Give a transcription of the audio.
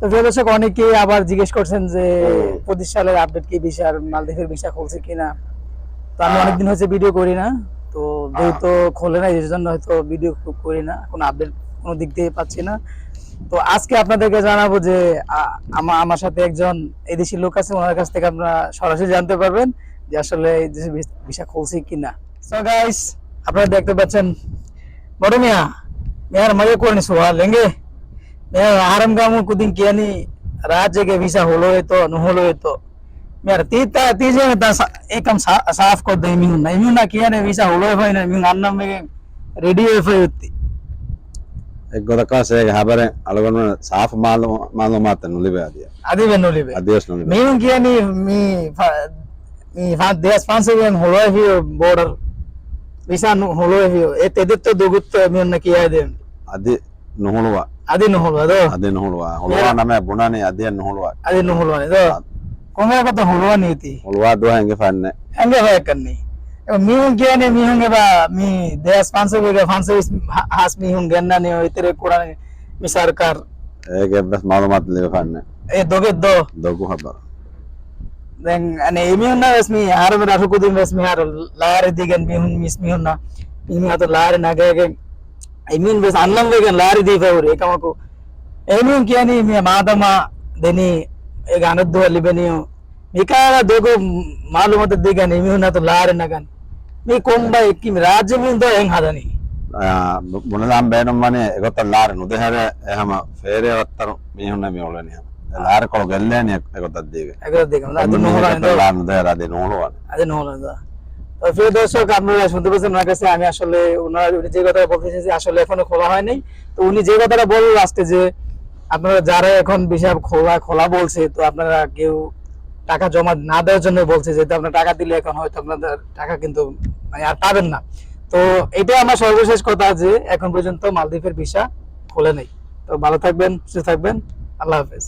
তো প্রিয় দর্শক, অনেকেই আবার জিজ্ঞেস করছেন যে 25 সালের আপডেট কি, ভিসার মালদ্বীপের ভিসা খুলছে কিনা। তো আমি অনেকদিন হচ্ছে ভিডিও করি না, তো যেহেতু খোলে না এই জন্য হয়তো ভিডিও করি না, কোনো আপডেট কোনো দিক দিয়ে পাচ্ছি না। তো আজকে আপনাদেরকে জানাবো যে আমার সাথে একজন এদেশি লোক আছে, ওনার কাছ থেকে আপনারা সরাসরি জানতে পারবেন যে আসলে এই দেশে ভিসা খুলছে কিনা। সো গাইস, আপনারা দেখতে পাচ্ছেন বড় মিয়া মিয়ার মজা করে নিছো লেঙ্গে आराम कामों कुदिंग किया नहीं राज्य के वीसा होलो है तो न होलो है तो मेरा तीता तीजे में एकम साफ कर दे मिंग नहीं मिंग ना किया ने वीसा होलो है भाई ना मिंग अन्ना में रेडी है भाई उतनी एक गोदा का से खबर है अलग में साफ मालूमात नुली बे आदिया आदि बनोली बे आदिवास नुली बे मिंग किया नहीं मी देश पांच से में होलो है बॉर्डर वीसा होलो है ये तेरे तो दोगुत मिंग ना किया दे आदि नुहलवा आदि न होलो दो आदि नुहलवा होलवा ना में बुना नहीं आदि नुहलवा आदि न होलो नहीं दो कौन का तो होलो नहीं थी होलवा दो हैंगे फन्ने हंगे भाई करनी मी हूं क्या नहीं मी होंगे बा मी देश पांच सौ हास मी हूं गन्ना नहीं हो इतने कोड़ा मी सरकार एक बस मालूमात ले फन्ने ए दोगे दो को खबर दें अने मी हूं ना बस मी हार में राखो दिन बस मी हार लारे दिगन मी हूं मिस मी हूं ना मी तो लारे ना गए I mean बस अन्नम वेगन लारी दी फेवर एक हमको एमिन किया नहीं मैं मादमा देनी एक आनंद दो लिबनी हूँ मिकारा दोगो मालूम होता दिगा नहीं मैं ना तो लारे नगन मैं कोंबा एक की राज्य में तो एंग हादा नहीं बुनलाम बेनम माने एक तो लार नुदे हरे हम फेरे वत्तर मी होने मी ओले नहीं लार को गल्ले नहीं एक तो दिगे लार नोहरा नहीं लार नुदे रादे नोहरा आदि नोहरा दा তো প্রিয় দর্শক, আপনারা শুনতে পাচ্ছেন ওনার কাছে আমি আসলে উনি যে কথাটা বলতেছেন যে আসলে এখনো খোলা হয় নাই। তো উনি যে কথাটা বলল লাস্টে যে আপনারা যারা এখন ভিসা খোলা বলছে, তো আপনারা কেউ টাকা জমা না দেওয়ার জন্য বলছে, যেহেতু আপনারা টাকা দিলে এখন হয়তো আপনাদের টাকা কিন্তু মানে আর পাবেন না। তো এটাই আমার সর্বশেষ কথা যে এখন পর্যন্ত মালদ্বীপের ভিসা খোলে নাই। তো ভালো থাকবেন, সুস্থ থাকবেন, আল্লাহ হাফেজ।